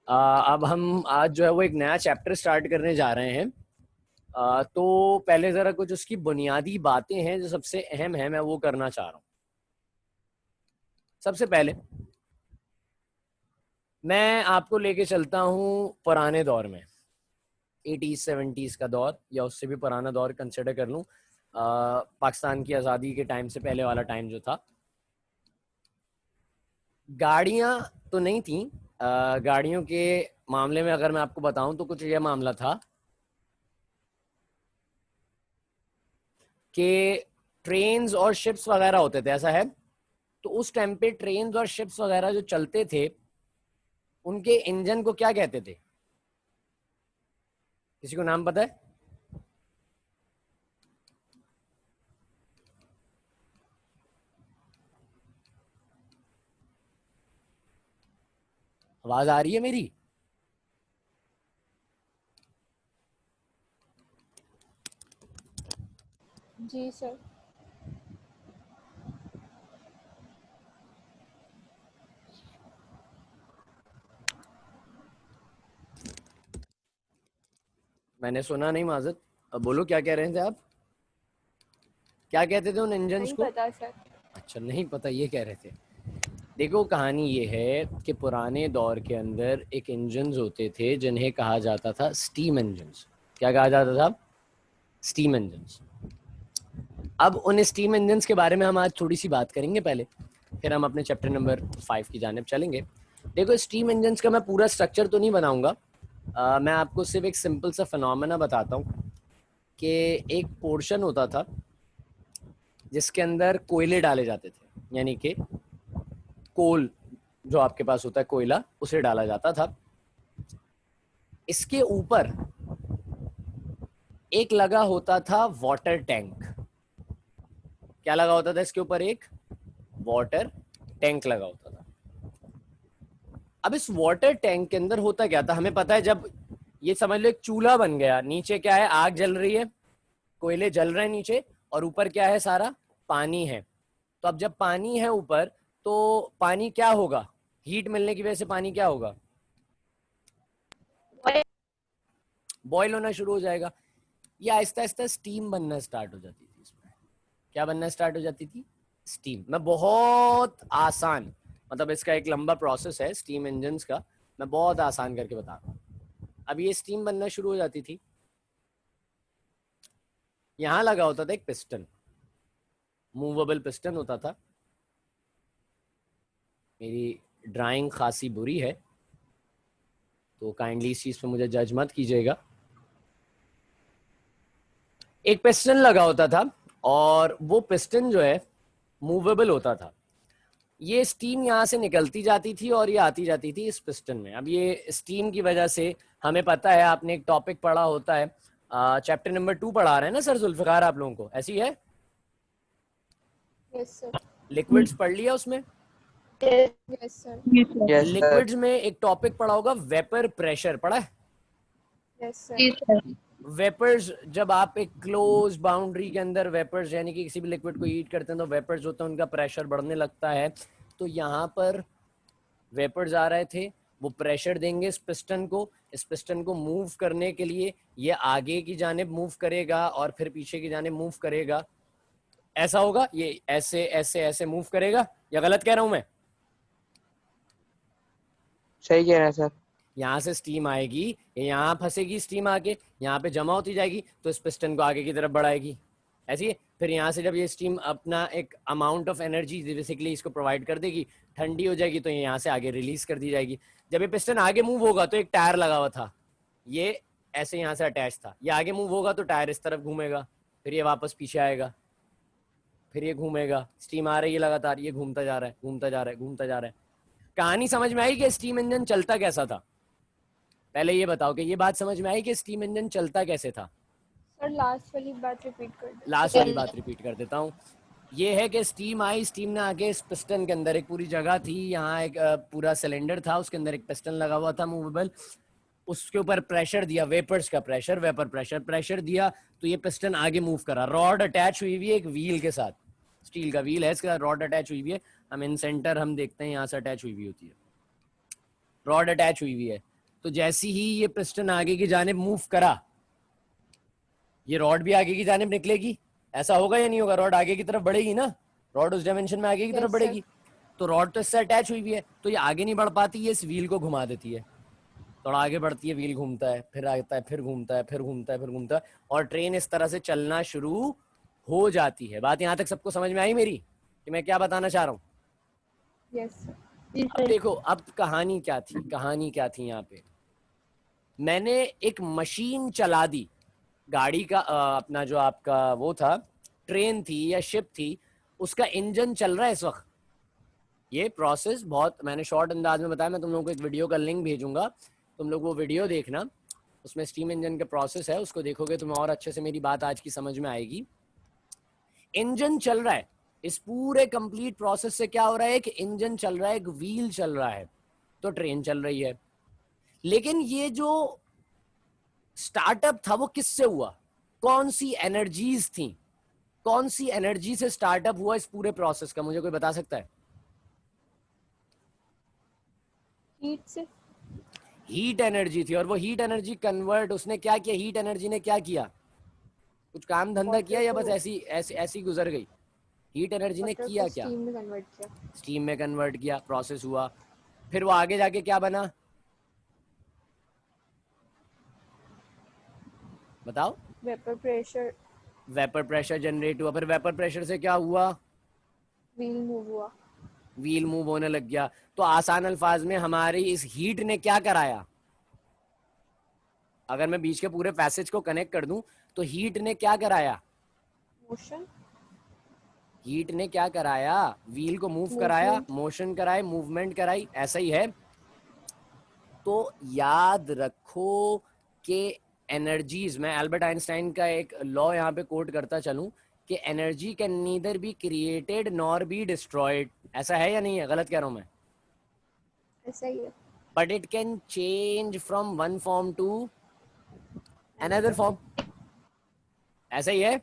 अब हम आज जो है वो एक नया चैप्टर स्टार्ट करने जा रहे हैं। तो पहले जरा कुछ उसकी बुनियादी बातें हैं जो सबसे अहम है, मैं वो करना चाह रहा हूँ। सबसे पहले मैं आपको लेके चलता हूँ पुराने दौर में, 80s 70s का दौर, या उससे भी पुराना दौर कंसिडर कर लूँ। पाकिस्तान की आज़ादी के टाइम से पहले वाला टाइम जो था। गाड़ियाँ तो नहीं थी। गाड़ियों के मामले में अगर मैं आपको बताऊं तो कुछ यह मामला था कि ट्रेन्स और शिप्स वगैरह होते थे, ऐसा है। तो उस टाइम पे ट्रेन्स और शिप्स वगैरह जो चलते थे, उनके इंजन को क्या कहते थे? किसी को नाम पता है? आवाज आ रही है मेरी? जी सर। मैंने सुना नहीं, माजत। अब बोलो, क्या कह रहे थे आप? क्या कहते थे उन इंजन्स नहीं को? पता सर। अच्छा, नहीं पता, ये कह रहे थे। देखो, कहानी ये है कि पुराने दौर के अंदर एक इंजन्स होते थे जिन्हें कहा जाता था स्टीम इंजन्स। क्या कहा जाता था? Steam engines. अब उन स्टीम इंजन्स के बारे में हम आज थोड़ी सी बात करेंगे पहले, फिर हम अपने चैप्टर नंबर 5 की जानिब चलेंगे। देखो, स्टीम इंजन्स का मैं पूरा स्ट्रक्चर तो नहीं बनाऊंगा। मैं आपको सिर्फ एक सिंपल सा फिनोमेना बताता हूँ कि एक पोर्शन होता था जिसके अंदर कोयले डाले जाते थे, यानी कि कोल जो आपके पास होता है, कोयला, उसे डाला जाता था। इसके ऊपर एक लगा होता था वाटर टैंक। क्या लगा होता था इसके ऊपर? एक वाटर टैंक लगा होता था। अब इस वाटर टैंक के अंदर होता क्या था हमें पता है। जब ये समझ लो एक चूल्हा बन गया, नीचे क्या है? आग जल रही है, कोयले जल रहे हैं नीचे, और ऊपर क्या है? सारा पानी है। तो अब जब पानी है ऊपर, तो पानी क्या होगा? हीट मिलने की वजह से पानी क्या होगा? बॉयल होना शुरू हो जाएगा। ये आहिस्ता आहिस्ता स्टीम बनना स्टार्ट हो जाती थी इसमें। क्या बनना स्टार्ट हो जाती थी? स्टीम। मैं बहुत आसान, मतलब इसका एक लंबा प्रोसेस है स्टीम इंजन्स का, मैं बहुत आसान करके बता रहा हूँ। अब ये स्टीम बनना शुरू हो जाती थी। यहां लगा होता था एक पिस्टन, मूवेबल पिस्टन होता था। मेरी ड्राइंग खासी बुरी है तो काइंडली इस चीज पे मुझे जज मत कीजिएगा। एक पिस्टन लगा होता था और वो पिस्टन जो है मूवेबल होता था। ये स्टीम यहाँ से निकलती जाती थी और ये आती जाती थी इस पिस्टन में। अब ये स्टीम की वजह से हमें पता है, आपने एक टॉपिक पढ़ा होता है, चैप्टर नंबर 2 पढ़ा रहे हैं ना सर जुल्फिकार आप लोगों को, ऐसी है? Yes sir. लिक्विड्स पढ़ लिया उसमें? Yes sir. Yes sir. Liquids में एक टॉपिक पढ़ा होगा, वेपर प्रेशर, पढ़ा है? Yes sir. वेपर्स, जब आप एक क्लोज बाउंड्री के अंदर वेपर्स यानी कि किसी भी लिक्विड को हीट करते हैं तो वेपर्स होते हैं, उनका प्रेशर बढ़ने लगता है। तो यहाँ पर वेपर्स आ रहे थे, वो प्रेशर देंगे इस पिस्टन को। इस पिस्टन को मूव करने के लिए ये आगे की जानिब मूव करेगा और फिर पीछे की जानिब मूव करेगा। ऐसा होगा, ये ऐसे ऐसे ऐसे मूव करेगा, या गलत कह रहा हूं मैं? सही कह रहे हैं सर। यहाँ से स्टीम आएगी, यहाँ फंसेगी स्टीम, आके यहाँ पे जमा होती जाएगी तो इस पिस्टन को आगे की तरफ बढ़ाएगी। ऐसी है। फिर यहाँ से जब ये स्टीम अपना एक अमाउंट ऑफ एनर्जी बेसिकली इसको प्रोवाइड कर देगी, ठंडी हो जाएगी, तो ये यहाँ से आगे रिलीज कर दी जाएगी। जब ये पिस्टन आगे मूव होगा तो एक टायर लगा हुआ था, ये ऐसे यहाँ से अटैच था, ये आगे मूव होगा तो टायर इस तरफ घूमेगा, फिर ये वापस पीछे आएगा, फिर ये घूमेगा। स्टीम आ रही है लगातार, ये घूमता जा रहा है, घूमता जा रहा है, घूमता जा रहा है। कहानी समझ में आई कि स्टीम इंजन चलता कैसा था? पहले ये बताओ कि ये बात समझ में आई कि स्टीम इंजन चलता कैसे था? सर लास्ट वाली बात रिपीट कर दो। लास्ट वाली बात रिपीट कर देता हूँ। ये है कि स्टीम आई, स्टीम ने आके इस पिस्टन के अंदर, एक पूरी जगह थी, यहाँ एक पूरा सिलेंडर था, उसके अंदर एक पिस्टन लगा हुआ था मूवेबल। उसके ऊपर प्रेशर दिया, वेपर्स का प्रेशर, वेपर प्रेशर, प्रेशर दिया तो ये पिस्टन आगे मूव करा। रॉड अटैच हुई हुई है एक व्हील के साथ, स्टील का व्हील है, इसका रॉड अटैच हुई हुई है। हम इन सेंटर हम देखते हैं, यहाँ से अटैच हुई हुई होती है, रॉड अटैच हुई हुई है। तो जैसी ही ये पिस्टन आगे की जानिब मूव करा, ये रॉड भी आगे की जानिब निकलेगी। ऐसा होगा या नहीं होगा? रॉड आगे की तरफ बढ़ेगी ना, रॉड उस डायमेंशन में आगे की तरफ Yes, sir. बढ़ेगी। तो रॉड तो इससे अटैच हुई हुई है, तो ये आगे नहीं बढ़ पाती, ये इस व्हील को घुमा देती है। थोड़ा आगे बढ़ती है, व्हील घूमता है, फिर आता है, फिर घूमता है, फिर घूमता है, फिर घूमता है, और ट्रेन इस तरह से चलना शुरू हो जाती है। बात यहाँ तक सबको समझ में आई मेरी कि मैं क्या बताना चाह रहा हूँ? Yes, sir. अब देखो, अब कहानी क्या थी, कहानी क्या थी यहाँ पे। मैंने एक मशीन चला दी, गाड़ी का अपना जो आपका वो था, ट्रेन थी या शिप थी, उसका इंजन चल रहा है इस वक्त। ये प्रोसेस बहुत मैंने शॉर्ट अंदाज में बताया, मैं तुम लोगों को एक वीडियो का लिंक भेजूंगा, तुम लोग वो वीडियो देखना, उसमें स्टीम इंजन का प्रोसेस है, उसको देखोगे तुम्हें और अच्छे से मेरी बात आज की समझ में आएगी। इंजन चल रहा है, इस पूरे कंप्लीट प्रोसेस से क्या हो रहा है, एक इंजन चल रहा है, एक व्हील चल रहा है, तो ट्रेन चल रही है। लेकिन ये जो स्टार्टअप था वो किससे हुआ? कौन सी एनर्जीज थी? कौन सी एनर्जी से स्टार्टअप हुआ इस पूरे प्रोसेस का? मुझे कोई बता सकता है? Heat से. हीट एनर्जी थी, और वो हीट एनर्जी कन्वर्ट उसने क्या किया? हीट एनर्जी ने क्या किया? कुछ काम धंधा किया या बस ऐसी ऐसी ऐसी गुजर गई? हीट एनर्जी ने Water किया को क्या? steam में convert किया. स्टीम में कन्वर्ट किया, प्रोसेस हुआ, फिर वो आगे जाके क्या बना? बताओ। Vapor pressure. Vapour pressure generate हुआ, फिर वेपर प्रेशर से क्या हुआ? Wheel move हुआ. व्हील मूव होने लग गया। तो आसान अल्फाज में हमारी इस हीट ने क्या कराया? अगर मैं बीच के पूरे पैसेज को कनेक्ट कर दूं तो हीट ने क्या कराया? Motion. हीट ने क्या कराया? व्हील को मूव कराया, Movement. मोशन कराए, मूवमेंट कराई, ऐसा ही है। तो याद रखो कि एनर्जीज, मैं एल्बर्ट आइंस्टाइन का एक लॉ यहाँ पे कोट करता चलूं कि energy can neither be created nor be destroyed. ऐसा है या नहीं है? गलत कह रहा हूं मैं? ऐसा ही है. But it can change from one form to another form. ऐसा ही है।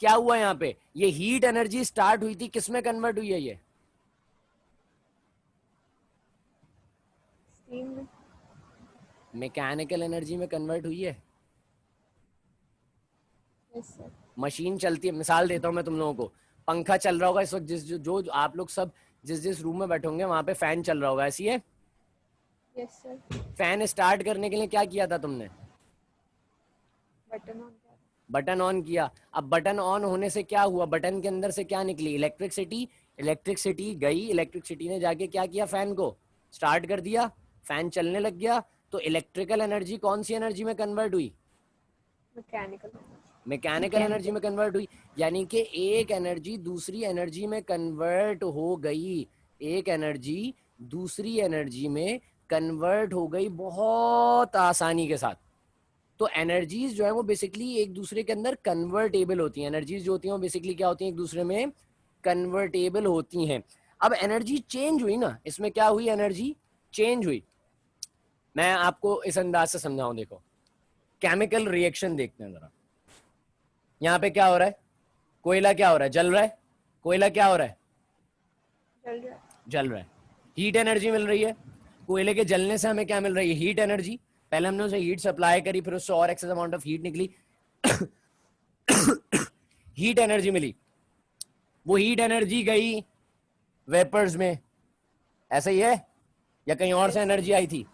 क्या हुआ यहाँ पे? ये हीट एनर्जी स्टार्ट हुई थी, किसमें कन्वर्ट हुई है? ये Steam में. मैकेनिकल एनर्जी में कन्वर्ट हुई है। Yes, sir. मशीन चलती है, मिसाल देता हूं मैं तुम लोगों को, पंखा चल रहा होगा इस वक्त, जिस जो आप लोग सब जिस रूम में बैठे होंगे वहां पे फैन चल रहा होगा, ऐसी है। Yes, sir. फैन स्टार्ट करने के लिए क्या किया था तुमने? Button on किया. बटन ऑन किया। अब बटन ऑन होने से क्या हुआ? बटन के अंदर से क्या निकली? इलेक्ट्रिसिटी। इलेक्ट्रिसिटी गई, इलेक्ट्रिसिटी ने जाके क्या किया? फैन को स्टार्ट कर दिया, फैन चलने लग गया। तो इलेक्ट्रिकल एनर्जी कौन सी एनर्जी में कन्वर्ट हुई? Mechanical energy. मैकेनिकल एनर्जी में कन्वर्ट हुई। यानी कि एक एनर्जी दूसरी एनर्जी में कन्वर्ट हो गई, एक एनर्जी दूसरी एनर्जी में कन्वर्ट हो गई बहुत आसानी के साथ। तो एनर्जीज जो है वो बेसिकली एक दूसरे के अंदर कन्वर्टेबल होती हैं। एनर्जीज जो होती हैं वो बेसिकली क्या होती हैं? एक दूसरे में कन्वर्टेबल होती हैं। अब एनर्जी चेंज हुई ना, इसमें क्या हुई? एनर्जी चेंज हुई। मैं आपको इस अंदाज से समझाऊं, देखो केमिकल रिएक्शन देखते हैं जरा। यहाँ पे क्या हो रहा है? कोयला क्या हो रहा है? जल रहा है। कोयला क्या हो रहा है? जल रहा है. जल रहा है। हीट एनर्जी मिल रही है। कोयले के जलने से हमें क्या मिल रही है? Heat energy. पहले हमने उसे हीट सप्लाई करी, फिर उससे और एक्सेस अमाउंट ऑफ हीट निकली, हीट एनर्जी मिली। वो हीट एनर्जी गई वेपर्स में, ऐसा ही है या कहीं और से एनर्जी आई थी?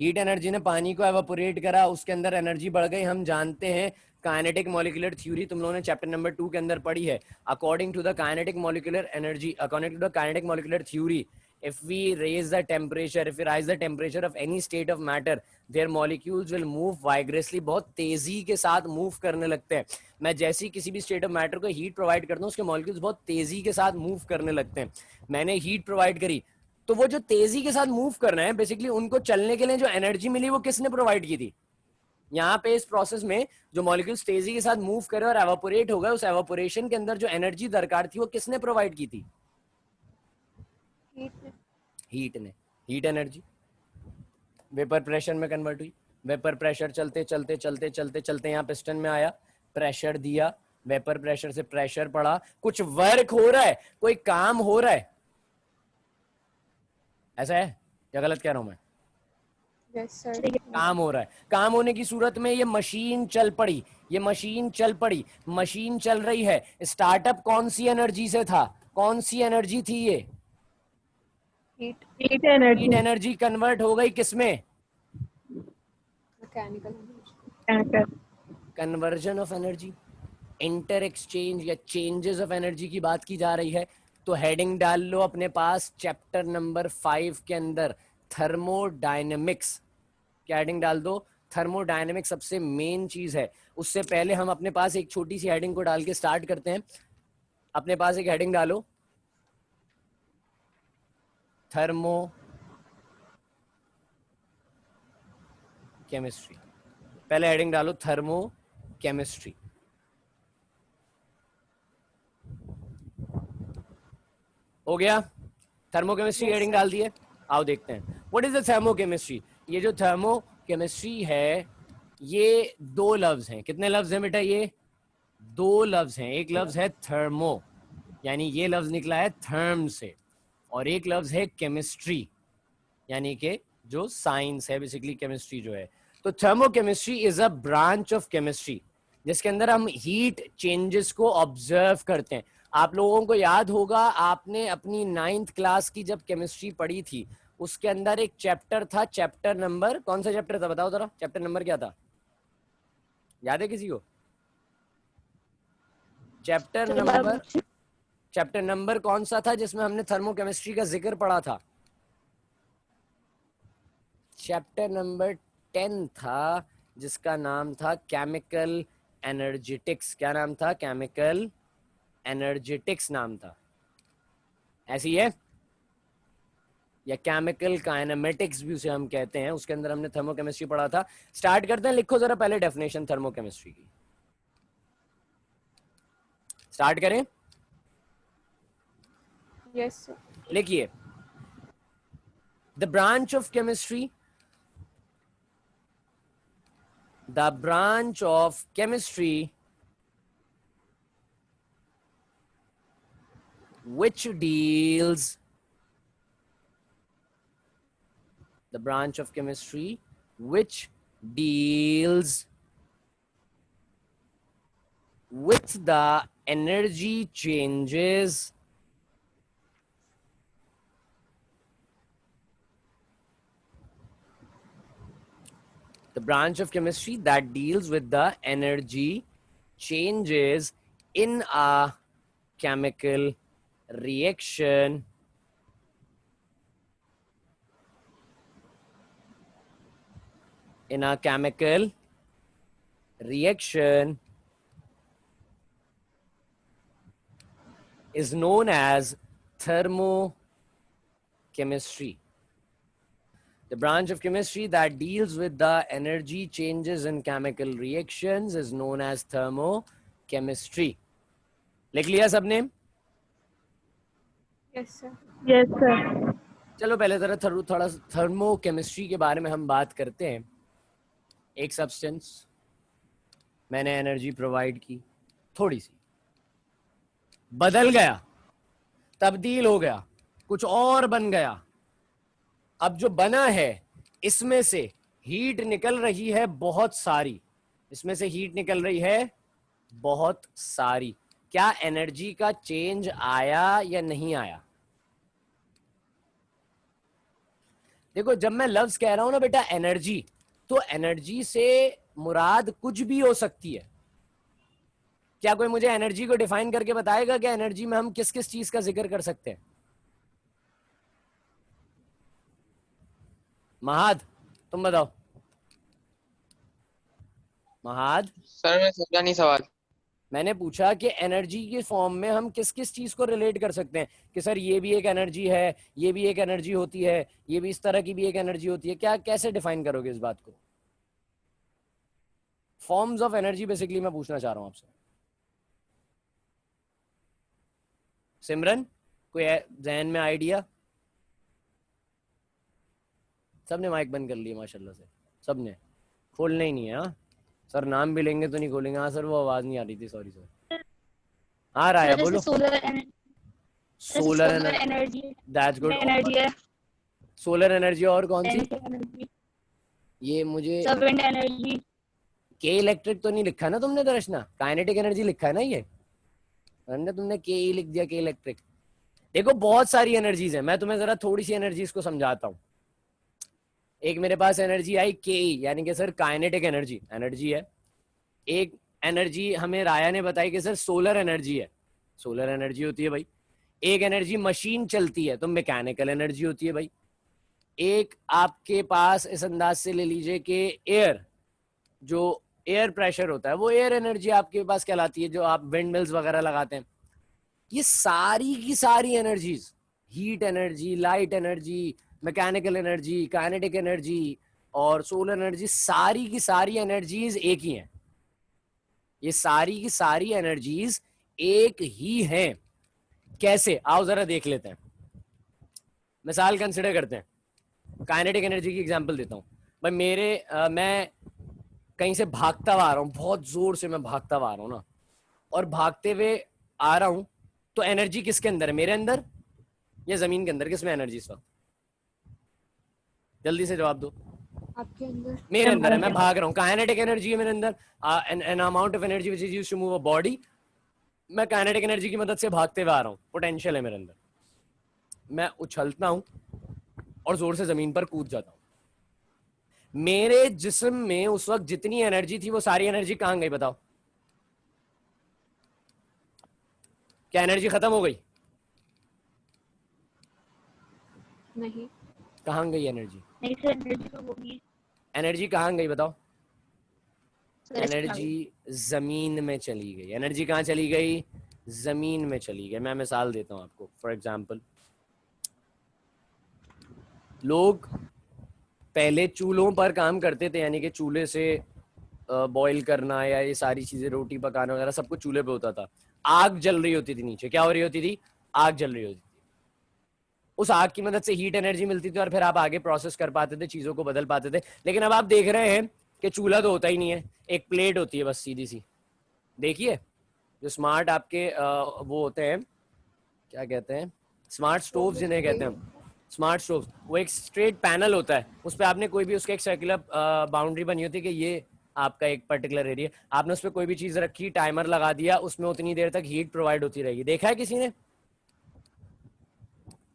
हीट एनर्जी ने पानी को एवापोरेट करा, उसके अंदर एनर्जी बढ़ गई। हम जानते हैं काइनेटिक मॉलिक्यूलर थ्योरी, तुम लोगों ने चैप्टर नंबर 2 के अंदर पढ़ी है। According to the kinetic molecular energy, according to the kinetic molecular theory, if we raise the temperature, if we rise the temperature of any state of matter, their molecules will move vigorously, बहुत तेजी के साथ move करने लगते हैं। मैं जैसी किसी भी स्टेट ऑफ मैटर को हीट प्रोवाइड करता हूँ, उसके मॉलिक्यूल्स बहुत तेजी के साथ मूव करने लगते हैं। मैंने हीट प्रोवाइड करी, तो वो जो तेजी के साथ मूव कर रहे हैं, बेसिकली उनको चलने के लिए जो एनर्जी मिली वो किसने प्रोवाइड की थी? यहाँ पे इस प्रोसेस में जो मॉलिक्यूल्स तेजी के साथ मूव करे और एवापोरेट हो गए, उस एवापोरेशन के अंदर जो एनर्जी दरकार थी वो किसने प्रोवाइड की थी? हीट ने। हीट एनर्जी वेपर प्रेशर में कन्वर्ट हुई। वेपर प्रेशर चलते चलते चलते चलते चलते यहाँ पिस्टन में आया, प्रेशर दिया, वेपर प्रेशर से प्रेशर पड़ा, कुछ वर्क हो रहा है, कोई काम हो रहा है। ऐसा है या गलत कह रहा हूं मैं? Yes, sir. काम हो रहा है, काम होने की सूरत में ये मशीन चल पड़ी, ये मशीन चल पड़ी, मशीन चल रही है। स्टार्टअप कौन सी एनर्जी से था, कौन सी एनर्जी थी ये? Heat. Heat energy. Heat energy convert हो गई किसमें? Mechanical energy. Conversion of energy, inter exchange या चेंजेस ऑफ एनर्जी की बात की जा रही है। तो हेडिंग डाल लो अपने पास चैप्टर नंबर 5 के अंदर थर्मोडायनेमिक्स। क्या हेडिंग डाल दो? थर्मोडायनेमिक्स सबसे मेन चीज है। उससे पहले हम अपने पास एक छोटी सी हेडिंग को डाल के स्टार्ट करते हैं। अपने पास एक हेडिंग डालो, थर्मो केमिस्ट्री। पहले हेडिंग डालो थर्मो केमिस्ट्री। हो गया? थर्मोकेमिस्ट्री हेडिंग डाल दिए। आओ देखते हैं व्हाट इज द थर्मोकेमिस्ट्री। ये जो थर्मोकेमिस्ट्री है ये दो लफ्ज हैं। कितने लफ्ज हैं बेटा? ये दो लफ्ज हैं। एक लफ्ज है थर्मो, यानी ये लफ्ज निकला है थर्म से, और एक लफ्ज है केमिस्ट्री, यानी कि जो साइंस है, बेसिकली केमिस्ट्री जो है। तो thermochemistry is a branch of chemistry जिसके अंदर हम हीट चेंजेस को ऑब्जर्व करते हैं। आप लोगों को याद होगा, आपने अपनी 9th क्लास की जब केमिस्ट्री पढ़ी थी उसके अंदर एक चैप्टर था, चैप्टर नंबर, कौन सा चैप्टर था बताओ जरा, चैप्टर नंबर क्या था? याद है किसी को? चैप्टर नंबर कौन सा था जिसमें हमने थर्मोकेमिस्ट्री का जिक्र पढ़ा था? चैप्टर नंबर 10 था जिसका नाम था केमिकल एनर्जेटिक्स। क्या नाम था? केमिकल एनर्जेटिक्स नाम था। ऐसी है, या केमिकल काइनेमेटिक्स भी उसे हम कहते हैं। उसके अंदर हमने थर्मोकेमिस्ट्री पढ़ा था। स्टार्ट करते हैं, लिखो जरा पहले डेफिनेशन थर्मोकेमिस्ट्री की। स्टार्ट करें? Yes, sir. लिखिए, the branch of chemistry, the branch of chemistry which deals the branch of chemistry which deals with the energy changes the branch of chemistry that deals with the energy changes in a chemical reaction is known as thermochemistry. The branch of chemistry that deals with the energy changes in chemical reactions is known as thermochemistry. लिख लिया सबने? Yes, sir. Yes sir. चलो पहले जरा थोड़ा thermochemistry के बारे में हम बात करते हैं। एक सब्सटेंस, मैंने एनर्जी प्रोवाइड की, थोड़ी सी बदल गया, तब्दील हो गया, कुछ और बन गया। अब जो बना है इसमें से हीट निकल रही है बहुत सारी, इसमें से हीट निकल रही है बहुत सारी। क्या एनर्जी का चेंज आया या नहीं आया? देखो, जब मैं लफ्ज कह रहा हूं ना बेटा एनर्जी, तो एनर्जी से मुराद कुछ भी हो सकती है। क्या कोई मुझे एनर्जी को डिफाइन करके बताएगा कि एनर्जी में हम किस किस चीज का जिक्र कर सकते हैं? महाद, तुम बताओ। महाद सर मैं समझा नहीं सवाल। मैंने पूछा कि एनर्जी के फॉर्म में हम किस किस चीज को रिलेट कर सकते हैं कि सर ये भी एक एनर्जी है, ये भी एक एनर्जी होती है, ये भी इस तरह की भी एक एनर्जी होती है। क्या कैसे डिफाइन करोगे इस बात को? फॉर्म्स ऑफ एनर्जी बेसिकली मैं पूछना चाह रहा हूं आपसे। सिमरन, कोई जहन में आइडिया? सबने माइक बंद कर लिया माशाल्लाह से, सबने। खोलना ही नहीं है। हाँ सर, नाम भी लेंगे तो नहीं खोलेंगे। हाँ सर, वो आवाज नहीं आ रही थी, सॉरी सर। आ रहा है, बोलो। Solar energy, that's good. Energy है। सोलर एनर्जी और कौन सी? ये मुझे सब विंड एनर्जी। के इलेक्ट्रिक तो नहीं लिखा ना तुमने दर्शना, काइनेटिक एनर्जी लिखा है ना ये, वरना तुमने के ही लिख दिया, के इलेक्ट्रिक। देखो बहुत सारी एनर्जीज है, मैं तुम्हें जरा थोड़ी सी एनर्जीज को समझाता हूँ। एक मेरे पास एनर्जी आई के, यानी कि सर काइनेटिक एनर्जी, एनर्जी है। एक एनर्जी हमें राया ने बताई कि सर सोलर एनर्जी है, सोलर एनर्जी होती है भाई। एक एनर्जी मशीन चलती है तो मैकेनिकल एनर्जी होती है भाई। एक आपके पास इस अंदाज से ले लीजिए कि एयर, जो एयर प्रेशर होता है वो एयर एनर्जी आपके पास कहलाती है, जो आप विंड मिल्स वगैरह लगाते हैं। ये सारी की सारी energies, heat energy, light energy, mechanical energy, kinetic energy और सोलर एनर्जी, सारी की सारी एनर्जीज एक ही हैं। ये सारी की सारी एनर्जीज एक ही हैं। कैसे, आओ जरा देख लेते हैं। मिसाल कंसिडर करते हैं, काइनेटिक एनर्जी की एग्जांपल देता हूं भाई। मैं कहीं से भागता हुआ आ रहा हूं, बहुत जोर से मैं भागता हुआ आ रहा हूं ना, और भागते हुए आ रहा हूं, तो एनर्जी किसके अंदर है, मेरे अंदर या जमीन के अंदर? किसमें एनर्जी इस वक्त? जल्दी से जवाब दो। आपके अंदर। मेरे अंदर है, मैं भाग रहा हूं, काइनेटिक एनर्जी है मेरे अंदर, an amount of energy which is used to move a body. मैं काइनेटिक एनर्जी की मदद से भागते हुए आ रहा हूं, पोटेंशियल है मेरे अंदर, मैं उछलता हूं और जोर से जमीन पर कूद जाता हूं। मेरे जिस्म में उस वक्त जितनी एनर्जी थी वो सारी एनर्जी कहां गई बताओ? क्या एनर्जी खत्म हो गई? नहीं। कहां गई एनर्जी? नहीं सर, एनर्जी तो होगी। एनर्जी कहां गई बताओ? सर, एनर्जी जमीन में चली गई। एनर्जी कहां चली गई? जमीन में चली गई। मैं मिसाल देता हूं आपको। फॉर एग्जाम्पल, लोग पहले चूल्हों पर काम करते थे, यानी कि चूल्हे से बॉईल करना या ये सारी चीजें, रोटी पकाना वगैरह सब कुछ चूल्हे पे होता था। आग जल रही होती थी नीचे, क्या हो रही होती थी? आग जल रही होती थी। उस आग की मदद से हीट एनर्जी मिलती थी और फिर आप आगे प्रोसेस कर पाते थे, चीजों को बदल पाते थे। लेकिन अब आप देख रहे हैं कि चूल्हा तो होता ही नहीं है, एक प्लेट होती है बस सीधी सी। देखिए जो स्मार्ट आपके वो होते हैं, क्या कहते हैं, स्मार्ट स्टोव जिन्हें कहते हैं हम, स्मार्ट स्टोव, वो एक स्ट्रेट पैनल होता है, उस पर आपने कोई भी, उसका एक सर्कुलर बाउंड्री बनी होती है कि ये आपका एक पर्टिकुलर एरिया, आपने उस पर कोई भी चीज रखी, टाइमर लगा दिया, उसमें उतनी देर तक हीट प्रोवाइड होती रहेगी। देखा है किसी ने?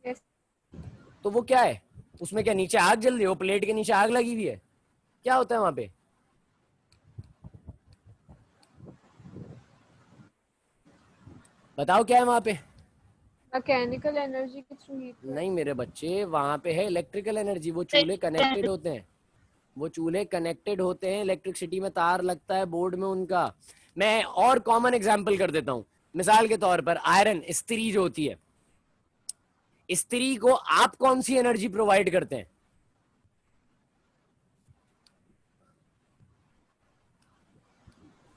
Yes. तो वो क्या है, उसमें क्या नीचे आग जल रही है? वो प्लेट के नीचे आग लगी हुई है, क्या होता है वहां पे? बताओ क्या है वहां पे? मैकेनिकल एनर्जी के थ्रू हीट। नहीं मेरे बच्चे, वहां पे है इलेक्ट्रिकल एनर्जी। वो चूल्हे कनेक्टेड होते हैं, वो चूल्हे कनेक्टेड होते हैं, इलेक्ट्रिसिटी में तार लगता है बोर्ड में उनका। मैं और कॉमन एग्जांपल कर देता हूं, मिसाल के तौर पर आयरन, इस्त्री जो होती है, इस्त्री को आप कौन सी एनर्जी प्रोवाइड करते हैं?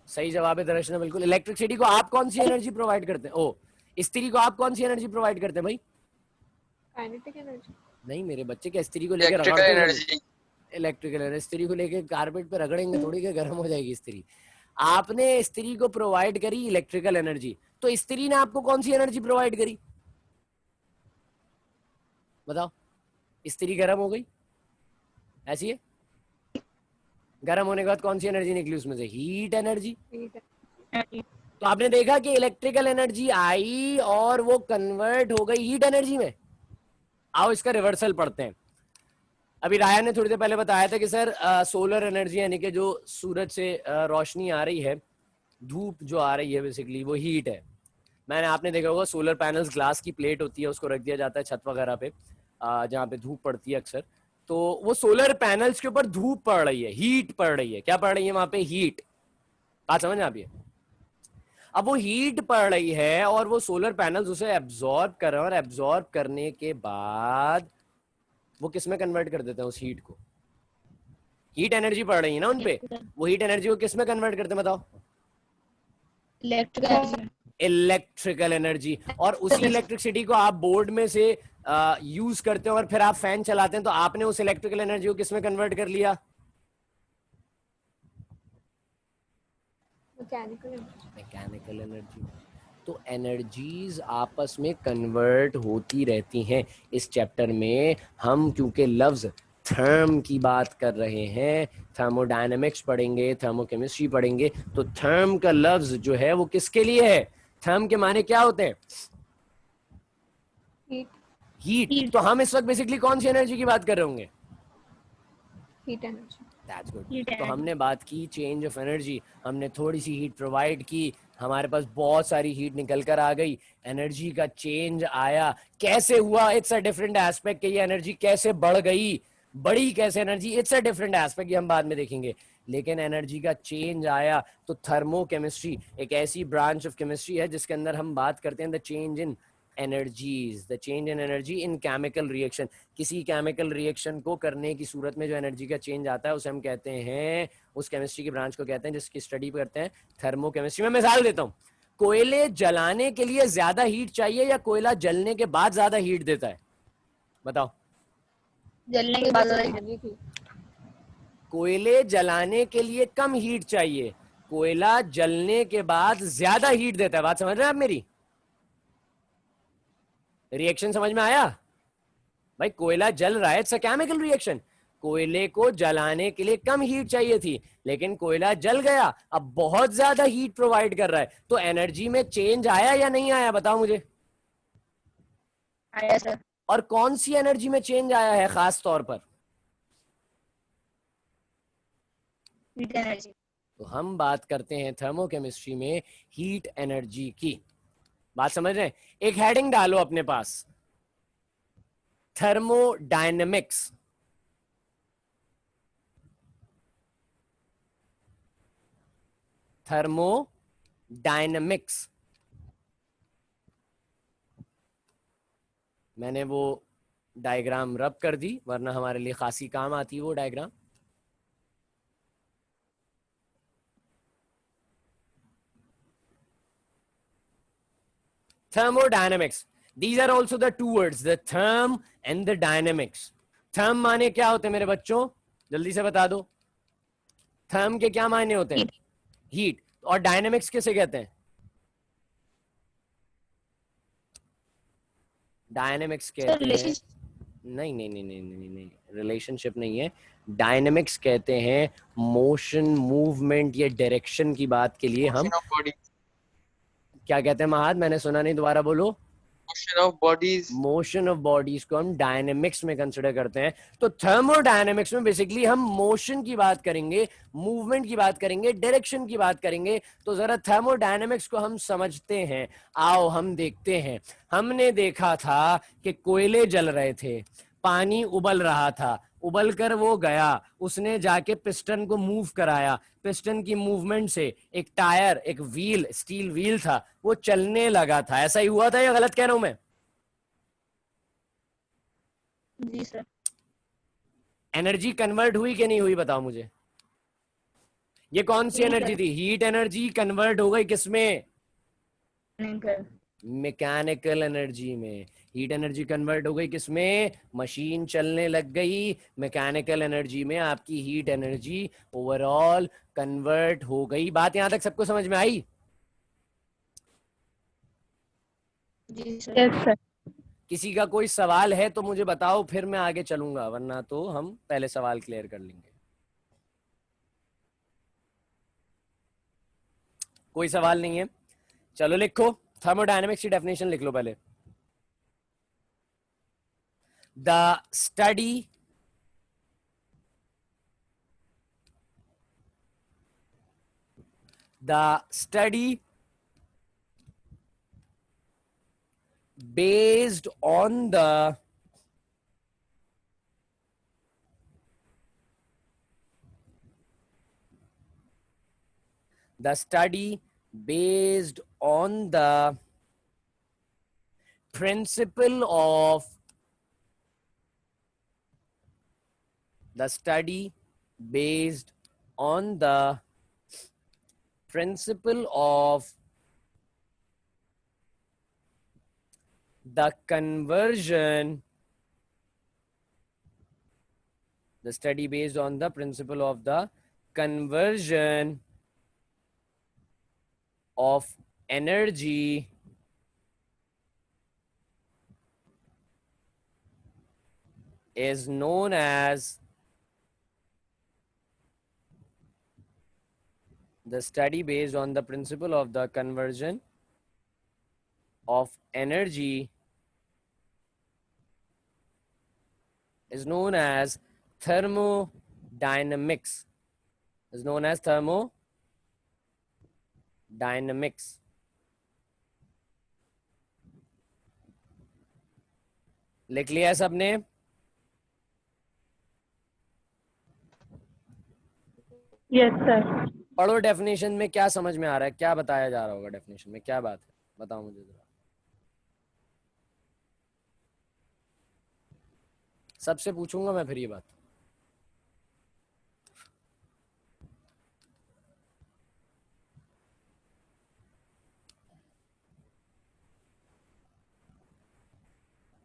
सही जवाब है दर्शना, बिल्कुल। इलेक्ट्रिसिटी को आप कौन सी एनर्जी प्रोवाइड करते हैं? ओ, इस्त्री को आप कौन सी एनर्जी प्रोवाइड करते हैं भाई? Kinetic energy. नहीं मेरे बच्चे, क्या इस्त्री को लेकर इलेक्ट्रिकल रगड़ते हैं? एनर्जी। Electrical energy. इस्त्री को लेकर कारपेट पे रगड़ेंगे थोड़ी, के गर्म हो जाएगी इस्त्री। आपने इस्त्री को प्रोवाइड करी इलेक्ट्रिकल एनर्जी, तो इस्त्री ने आपको कौन सी एनर्जी प्रोवाइड करी बताओ? इस्त्री गर्म हो गई, ऐसी है, गर्म होने के बाद कौन सी एनर्जी निकली उसमें से? Heat energy. तो आपने देखा कि इलेक्ट्रिकल एनर्जी आई और वो कन्वर्ट हो गई हीट एनर्जी में। आओ इसका रिवर्सल पढ़ते हैं। अभी राया ने थोड़ी देर पहले बताया था कि सर सोलर एनर्जी, यानी कि जो सूरज से रोशनी आ रही है, धूप जो आ रही है, बेसिकली वो हीट है। मैंने, आपने देखा होगा सोलर पैनल्स, ग्लास की प्लेट होती है, उसको रख दिया जाता है छत वगैरह पे, जहाँ पे धूप पड़ती है अक्सर। तो वो सोलर पैनल्स के ऊपर धूप पड़ रही है, हीट पड़ रही है। क्या पड़ रही है वहां पे? हीट। बात समझ में आ रही है? अब वो हीट पड़ रही है और वो सोलर पैनल्स उसे एब्जॉर्ब कर रहे हैं, और एब्जॉर्ब करने के बाद वो किस में कन्वर्ट कर देते हैं उस हीट को? हीट एनर्जी पड़ रही है ना उनपे, वो हीट एनर्जी को किस में कन्वर्ट करते हैं बताओ? इलेक्ट्रिकल। Electrical energy. और उसी इलेक्ट्रिसिटी को आप बोर्ड में से यूज करते हो और फिर आप फैन चलाते हैं, तो आपने उस इलेक्ट्रिकल एनर्जी को किस में कन्वर्ट कर लिया? Mechanical energy. तो एनर्जीज आपस में कन्वर्ट होती रहती हैं। इस चैप्टर में हम क्योंकि लफ्ज थर्म की बात कर रहे हैं, थर्मोडायनेमिक्स पढ़ेंगे, थर्मोकेमिस्ट्री पढ़ेंगे, तो थर्म का लफ्ज जो है वो किसके लिए है? थर्म के माने क्या होते हैं? Heat heat. Heat. तो हम इस वक्त बेसिकली कौन सी एनर्जी की बात कर रहे होंगे? Heat energy. That's good. Heat तो energy. हमने बात की चेंज ऑफ एनर्जी, हमने थोड़ी सी हीट प्रोवाइड की, हमारे पास बहुत सारी हीट निकल कर आ गई, एनर्जी का चेंज आया। कैसे हुआ? It's a different aspect. ये एनर्जी कैसे बढ़ गई, बड़ी कैसे energy, it's a different aspect, ये हम बाद में देखेंगे। लेकिन एनर्जी का चेंज आया तो थर्मोकेमिस्ट्री एक ऐसी ब्रांच ऑफ केमिस्ट्री है जिसके अंदर हम बात करते हैं the change in energies, the change in energy in chemical reaction. किसी केमिकल रिएक्शन को करने की सूरत में जो एनर्जी का चेंज आता है उसे हम कहते हैं, उस केमिस्ट्री की ब्रांच को कहते हैं जिसकी स्टडी करते हैं थर्मोकेमिस्ट्री। मैं मिसाल देता हूँ, कोयले जलाने के लिए ज्यादा हीट चाहिए या कोयला जलने के बाद ज्यादा हीट देता है? बताओ। जलने के कोयले बाद जलाने की। कोयले जलाने के लिए कम हीट चाहिए, कोयला जलने के बाद ज्यादा हीट देता है। बात समझ रहे हैं आप मेरी? रिएक्शन समझ में आया? भाई कोयला जल रहा है, इट्स अ केमिकल रिएक्शन। कोयले को जलाने के लिए कम हीट चाहिए थी, लेकिन कोयला जल गया, अब बहुत ज्यादा हीट प्रोवाइड कर रहा है, तो एनर्जी में चेंज आया या नहीं आया? बताओ मुझे। आया सर। और कौन सी एनर्जी में चेंज आया है खास तौर पर? Heat energy. तो हम बात करते हैं थर्मोकेमिस्ट्री में हीट एनर्जी की। बात समझ रहे हैं? एक हेडिंग डालो अपने पास, थर्मोडायनेमिक्स। थर्मोडायनेमिक्स। मैंने वो डायग्राम रब कर दी, वरना हमारे लिए खासी काम आती है वो diagram. Thermodynamics. These are also the two words, the therm and the dynamics. Therm माने क्या होते हैं मेरे बच्चों? जल्दी से बता दो। थर्म के क्या मायने होते हैं? Heat. हीट। और डायनेमिक्स किसे कहते हैं? डायनेमिक्स सर कहते हैं, रिलेशन। नहीं नहीं नहीं नहीं नहीं नहीं, रिलेशनशिप नहीं है। डायनेमिक्स कहते हैं मोशन, मूवमेंट या डायरेक्शन की बात के लिए हम Motion of body. क्या कहते हैं महाद? मैंने सुना नहीं, दोबारा बोलो। Motion of bodies. Motion of bodies को हम डायनेमिक्स में कंसिडर करते हैं। तो थर्मोडायनेमिक्स में बेसिकली हम मोशन की बात करेंगे, मूवमेंट की बात करेंगे, डायरेक्शन की बात करेंगे। तो जरा थर्मोडायनेमिक्स को हम समझते हैं। आओ हम देखते हैं। हमने देखा था कि कोयले जल रहे थे, पानी उबल रहा था, उबल कर वो गया, उसने जाके पिस्टन को मूव कराया, पिस्टन की मूवमेंट से एक टायर, एक व्हील, स्टील व्हील था, वो चलने लगा था। ऐसा ही हुआ था या गलत कह रहा हूं मैं? जी सर। एनर्जी कन्वर्ट हुई कि नहीं हुई? बताओ मुझे। ये कौन सी हुई एनर्जी सर। थी? हीट एनर्जी कन्वर्ट हो गई किसमें? नहीं सर। मैकेनिकल एनर्जी में। हीट एनर्जी कन्वर्ट हो गई किसमें? मशीन चलने लग गई, मैकेनिकल एनर्जी में आपकी हीट एनर्जी ओवरऑल कन्वर्ट हो गई। बात यहां तक सबको समझ में आई? जी सर। Yes sir. किसी का कोई सवाल है तो मुझे बताओ, फिर मैं आगे चलूंगा, वरना तो हम पहले सवाल क्लियर कर लेंगे। कोई सवाल नहीं है? चलो लिखो, थर्मोडायनेमिक्स की डेफिनेशन लिख लो पहले। The study based on the study based on the principle of the study based on the principle of the conversion, the study based on the principle of the conversion of energy is known as the study based on the principle of the conversion of energy is known as thermodynamics. Is known as thermodynamics. लिख लिया है सबने? Yes sir. पढ़ो definition में क्या समझ में आ रहा है, क्या बताया जा रहा होगा डेफिनेशन में, क्या बात है, बताओ मुझे जरा। सबसे पूछूंगा मैं फिर ये बात।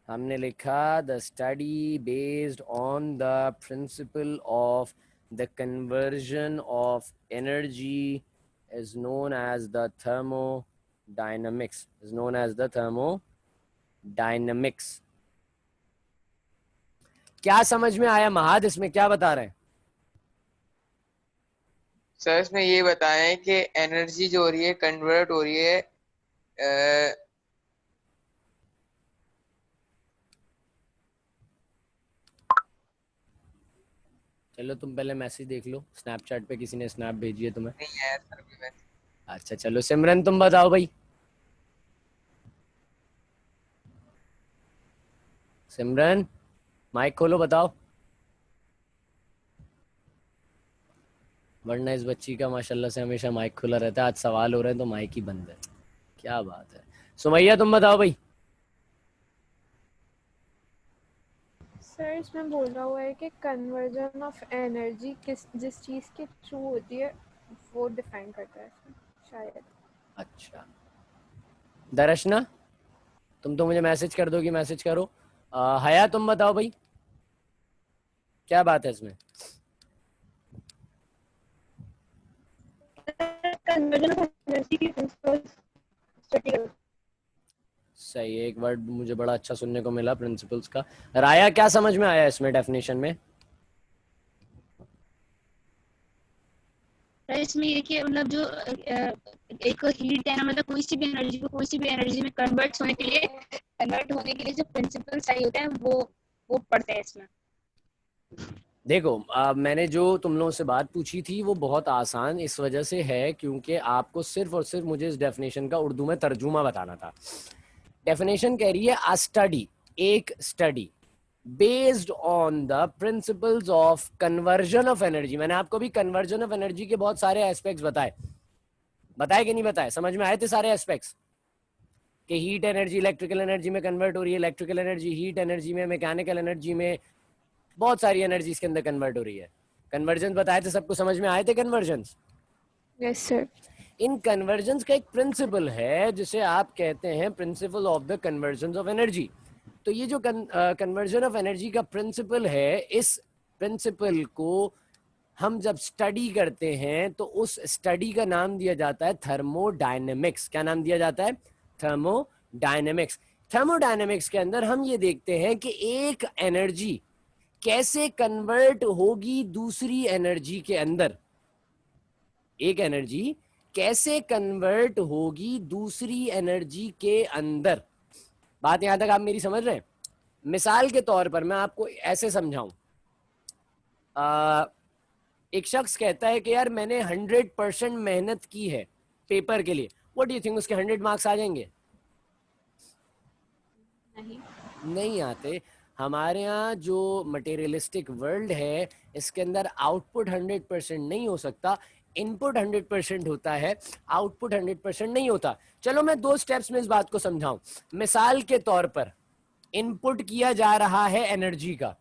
हमने लिखा the study based on the principle of the conversion of energy is known as the thermodynamics. Is known as the thermodynamics. क्या समझ में आया महाद, इसमें क्या बता रहे हैं? सर इसमें ये बताएं कि एनर्जी जो हो रही है कन्वर्ट हो रही है चलो तुम पहले मैसेज देख लो, स्नैपचैट पे किसी ने स्नैप भेजी है तुम्हें? नहीं है सर अभी मैसेज। अच्छा चलो सिमरन तुम बताओ भाई। सिमरन माइक खोलो, बताओ। वरना इस बच्ची का माशाल्लाह से हमेशा माइक खुला रहता है, आज सवाल हो रहे हैं तो माइक ही बंद है। क्या बात है। सुमैया तुम बताओ भाई। सर इसमें बोला हुआ है कि कन्वर्जन ऑफ एनर्जी जिस चीज़ के थ्रू होती है वो डिफाइन करता है इसमें शायद। अच्छा दर्शना तुम तो मुझे मैसेज कर दोगी, मैसेज करो। हया तुम बताओ भाई क्या बात है इसमें? कन्वर्जन ऑफ एनर्जी की प्रिंसिपल्स स्टडी करो। सही, एक वर्ड मुझे बड़ा अच्छा सुनने को मिला, प्रिंसिपल्स का। राया क्या समझ में आया इसमें डेफिनेशन में? इसमें ये कि मतलब जो एक हीट है ना, मतलब कोई सी भी एनर्जी को कोई सी भी एनर्जी में कन्वर्ट होने के लिए जो प्रिंसिपल चाहिए होते हैं वो पढ़ते हैं इसमें। देखो मैंने जो तुम लोगों से बात पूछी थी वो बहुत आसान इस वजह से है क्योंकि आपको सिर्फ और सिर्फ मुझे इस डेफिनेशन का उर्दू में तर्जुमा बताना था। डेफिनेशन कह रही है अ स्टडी, एक study based on the principles of conversion of energy. मैंने आपको भी कन्वर्जन ऑफ एनर्जी के बहुत सारे एस्पेक्ट्स बताए कि नहीं बताए? समझ में आए थे सारे एस्पेक्ट्स कि हीट एनर्जी इलेक्ट्रिकल एनर्जी में कन्वर्ट हो रही है, इलेक्ट्रिकल एनर्जी हीट एनर्जी में, मैकेनिकल एनर्जी में, बहुत सारी एनर्जी इसके अंदर कन्वर्ट हो रही है। कन्वर्जन बताए थे, सबको समझ में आए थे conversion? Yes sir. In conversion का एक प्रिंसिपल है जिसे आप कहते हैं principle of the conversion of energy. तो ये जो कन्वर्जन ऑफ एनर्जी का प्रिंसिपल है, इस प्रिंसिपल को हम जब स्टडी करते हैं तो उस स्टडी का नाम दिया जाता है थर्मोडायनेमिक्स। क्या नाम दिया जाता है? थर्मोडायनेमिक्स। थर्मोडायनेमिक्स के अंदर हम ये देखते हैं कि एक एनर्जी कैसे कन्वर्ट होगी दूसरी एनर्जी के अंदर। एक एनर्जी कैसे कन्वर्ट होगी दूसरी एनर्जी के अंदर। बात यहां तक आप मेरी समझ रहे हैं? मिसाल के तौर पर मैं आपको ऐसे समझाऊं, एक शख्स कहता है कि यार मैंने 100% मेहनत की है पेपर के लिए, व्हाट डू यू थिंक, उसके 100 मार्क्स आ जाएंगे? नहीं आते। हमारे यहाँ जो मटेरियलिस्टिक वर्ल्ड है इसके अंदर आउटपुट 100% नहीं हो सकता, इनपुट 100% होता है, आउटपुट 100% नहीं होता। चलो मैं 2 स्टेप्स में इस बात को समझाऊं। मिसाल के तौर पर इनपुट किया जा रहा है एनर्जी का,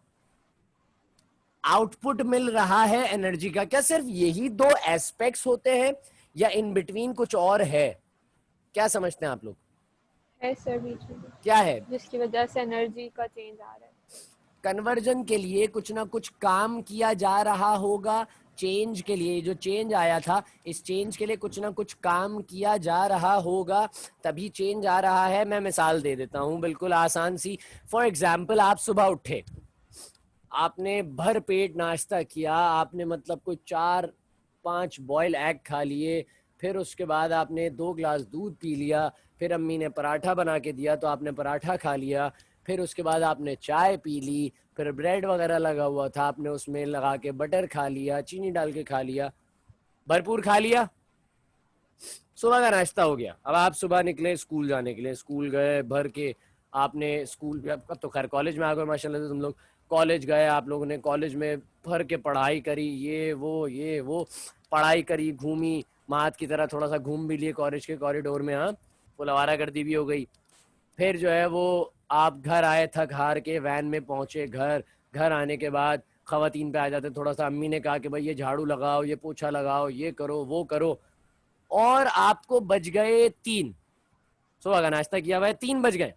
आउटपुट मिल रहा है एनर्जी का। क्या सिर्फ यही 2 एस्पेक्ट्स होते हैं या इन बिटवीन कुछ और है? क्या समझते हैं आप लोग? है सर, बीच में क्या है जिसकी वजह से एनर्जी का चेंज आ रहा है। कन्वर्जन के लिए कुछ ना कुछ काम किया जा रहा होगा। चेंज के लिए, जो चेंज आया था इस चेंज के लिए कुछ ना कुछ काम किया जा रहा होगा, तभी चेंज आ रहा है। मैं मिसाल दे देता हूं बिल्कुल आसान सी। फॉर एग्जाम्पल आप सुबह उठे, आपने भर पेट नाश्ता किया, आपने मतलब कोई 4-5 बॉयल एग खा लिए, फिर उसके बाद आपने 2 ग्लास दूध पी लिया, फिर अम्मी ने पराठा बना के दिया तो आपने पराठा खा लिया, फिर उसके बाद आपने चाय पी ली, फिर ब्रेड वगैरह लगा हुआ था आपने उसमें लगा के बटर खा लिया, चीनी डाल के खा लिया, भरपूर खा लिया, सुबह का नाश्ता हो गया। अब आप सुबह निकले स्कूल जाने के लिए, स्कूल गए भर के, आपने स्कूल अब तो खैर कॉलेज में आ गए माशाल्लाह से तुम लोग, कॉलेज गए आप लोगों ने, कॉलेज में भर के पढ़ाई करी, ये वो पढ़ाई करी, घूमी, मात की तरह थोड़ा सा घूम भी लिए कॉलेज के कॉरिडोर में, हाँ फुल आवारागर्दी भी हो गई। फिर जो है वो आप घर आए थक हार के, वैन में पहुंचे घर, घर आने के बाद खवातीन पे आ जाते थोड़ा सा, अम्मी ने कहा कि भाई ये झाड़ू लगाओ, ये पोछा लगाओ, ये करो वो करो, और आपको बज गए 3, सुबह का नाश्ता किया हुआ है, 3 बज गए।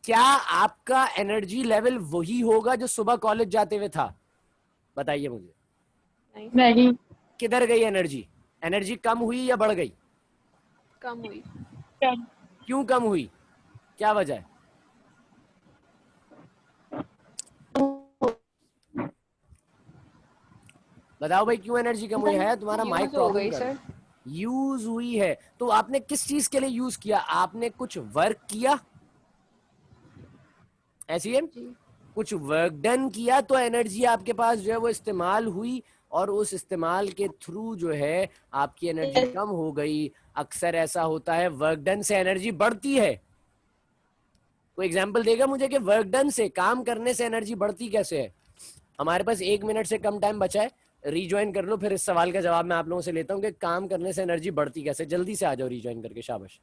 क्या आपका एनर्जी लेवल वही होगा जो सुबह कॉलेज जाते हुए था? बताइए मुझे, नहीं, नहीं, किधर गई एनर्जी? एनर्जी कम हुई या बढ़ गई? कम हुई। क्यों कम हुई, क्या वजह है? बताओ भाई क्यों एनर्जी कम हुई है? तुम्हारा माइक यूज हो प्रॉब्लम गई कर, सर। यूज हुई है। तो आपने किस चीज के लिए यूज किया? आपने कुछ वर्क किया, ऐसी है, जी कुछ वर्क डन किया तो एनर्जी आपके पास जो है वो इस्तेमाल हुई, और उस इस्तेमाल के थ्रू जो है आपकी एनर्जी कम हो गई। अक्सर ऐसा होता है वर्क डन से एनर्जी बढ़ती है। कोई एग्जांपल देगा मुझे कि वर्क डन से, काम करने से एनर्जी बढ़ती कैसे है? हमारे पास 1 मिनट से कम टाइम बचा है, रीज्वाइन कर लो, फिर इस सवाल का जवाब मैं आप लोगों से लेता हूँ कि काम करने से एनर्जी बढ़ती कैसे। जल्दी से आ जाओ रीज्वाइन करके, शाबाश।